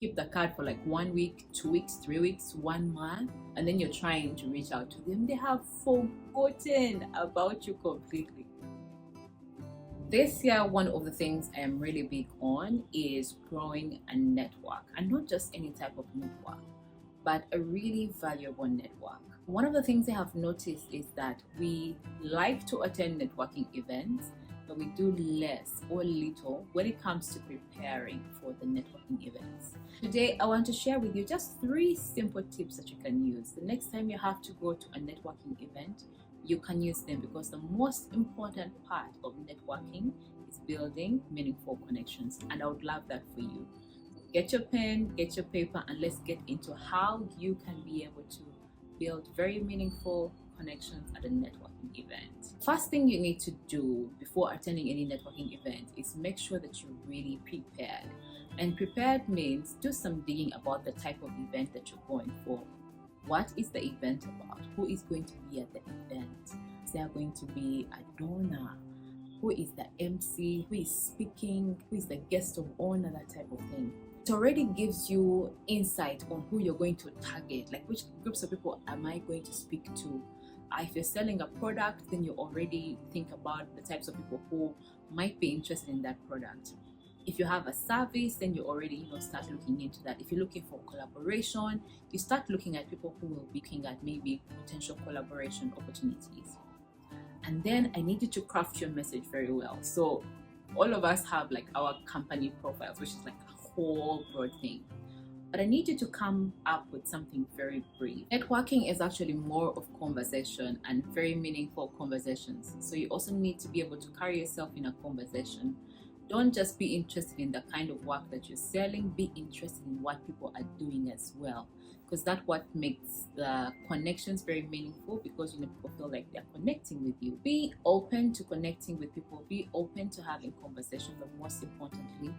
keep the card for like 1 week, 2 weeks, 3 weeks, 1 month, and then you're trying to reach out to them, they have forgotten about you completely. This year, one of the things I am really big on is growing a network, and not just any type of network, but a really valuable network. One of the things I have noticed is that we like to attend networking events, but we do less or little when it comes to preparing for the networking events. Today, I want to share with you just 3 simple tips that you can use. The next time you have to go to a networking event, you can use them, because the most important part of networking is building meaningful connections, and I would love that for you. Get your pen, get your paper, and let's get into how you can be able to build very meaningful connections at a networking event. First thing you need to do before attending any networking event is make sure that you're really prepared. And prepared means do some digging about the type of event that you're going for. What is the event about? Who is going to be at the event? Is there going to be a donor? Who is the MC? Who is speaking? Who is the guest of honor? That type of thing. It already gives you insight on who you're going to target, like which groups of people am I going to speak to. If you're selling a product, then you already think about the types of people who might be interested in that product. If you have a service, then you already start looking into that. If you're looking for collaboration, you start looking at people who will be looking at maybe potential collaboration opportunities. And then I need you to craft your message very well. So all of us have like our company profiles, which is like a whole broad thing. But I need you to come up with something very brief. Networking is actually more of conversation and very meaningful conversations. So you also need to be able to carry yourself in a conversation. Don't just be interested in the kind of work that you're selling, be interested in what people are doing as well. Because that's what makes the connections very meaningful, because people feel like they're connecting with you. Be open to connecting with people, be open to having conversations, but most importantly,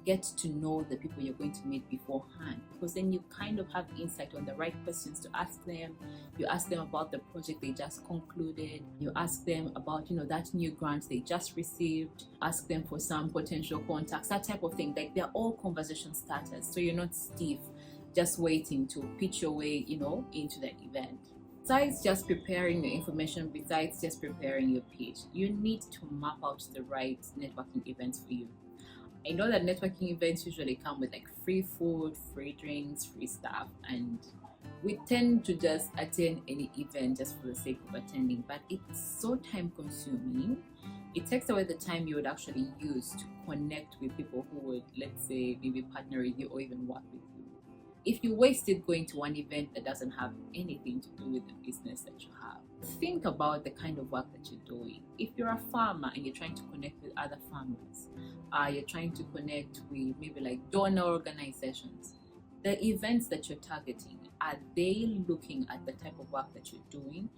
get to know the people you're going to meet beforehand, because then you kind of have insight on the right questions to ask them. You ask them about the project they just concluded, you ask them about that new grant they just received, ask them for some potential contacts, that type of thing. Like, they're all conversation starters, so you're not stiff just waiting to pitch your way into the event. Besides just preparing your information, besides just preparing your pitch, you need to map out the right networking events for you. I know that networking events usually come with like free food, free drinks, free stuff, and we tend to just attend any event just for the sake of attending, but it's so time consuming. It takes away the time you would actually use to connect with people who would, let's say, maybe partner with you or even work with you. If you waste it going to one event that doesn't have anything to do with the business that you have, think about the kind of work that you're doing. If you're a farmer and you're trying to connect with other farmers, you're trying to connect with maybe like donor organizations, the events that you're targeting, are they looking at the type of work that you're doing?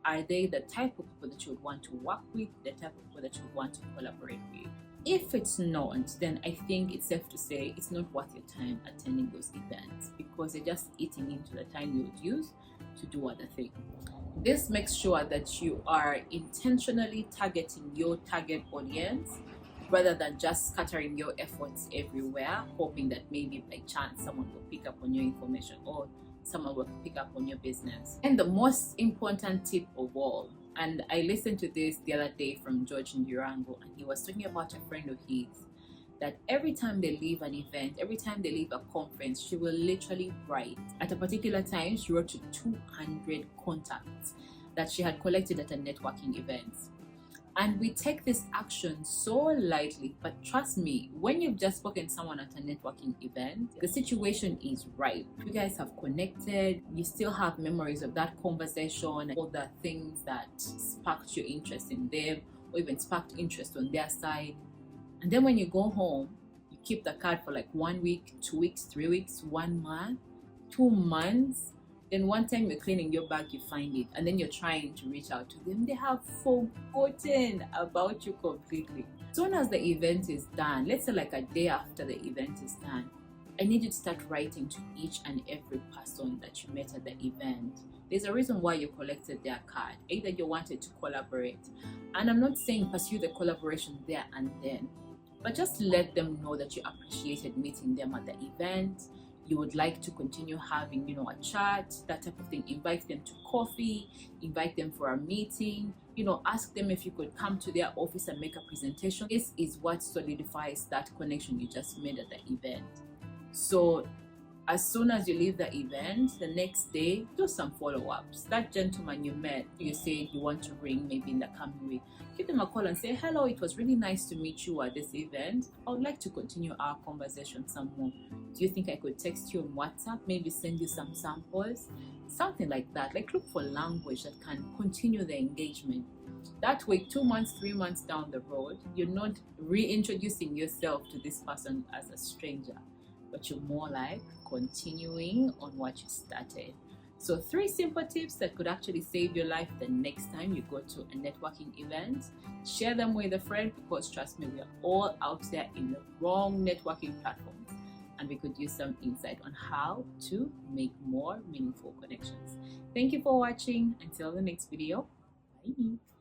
Are they the type of people that you would want to work with, the type of people that you would want to collaborate with? If it's not, then I think it's safe to say it's not worth your time attending those events, because they're just eating into the time you would use to do other things. This makes sure that you are intentionally targeting your target audience, rather than just scattering your efforts everywhere, hoping that maybe by chance someone will pick up on your information or someone will pick up on your business. And the most important tip of all, and I listened to this the other day from George Durango, and he was talking about a friend of his, that every time they leave an event, every time they leave a conference, she will literally write. At a particular time, she wrote to 200 contacts that she had collected at a networking event. And we take this action so lightly, but trust me, when you've just spoken to someone at a networking event, the situation is ripe. You guys have connected, you still have memories of that conversation, all the things that sparked your interest in them, or even sparked interest on their side. And then when you go home, you keep the card for like 1 week, 2 weeks, 3 weeks, 1 month, 2 months. Then one time you're cleaning your bag, you find it, and then you're trying to reach out to them. They have forgotten about you completely. As soon as the event is done, let's say like a day after the event is done, I need you to start writing to each and every person that you met at the event. There's a reason why you collected their card. Either you wanted to collaborate, and I'm not saying pursue the collaboration there and then, but just let them know that you appreciated meeting them at the event. you would like to continue having, a chat, that type of thing. Invite them to coffee, invite them for a meeting, ask them if you could come to their office and make a presentation. This is what solidifies that connection you just made at the event. So as soon as you leave the event, the next day, do some follow-ups. That gentleman you met, you said you want to ring maybe in the coming week, give them a call and say, hello, it was really nice to meet you at this event. I would like to continue our conversation some more. Do you think I could text you on WhatsApp, maybe send you some samples? Something like that. Like, look for language that can continue the engagement. That way, 2 months, 3 months down the road, you're not reintroducing yourself to this person as a stranger, but you're more like continuing on what you started. So 3 simple tips that could actually save your life the next time you go to a networking event. Share them with a friend, because trust me, we are all out there in the wrong networking platforms, and we could use some insight on how to make more meaningful connections. Thank you for watching. Until the next video, bye.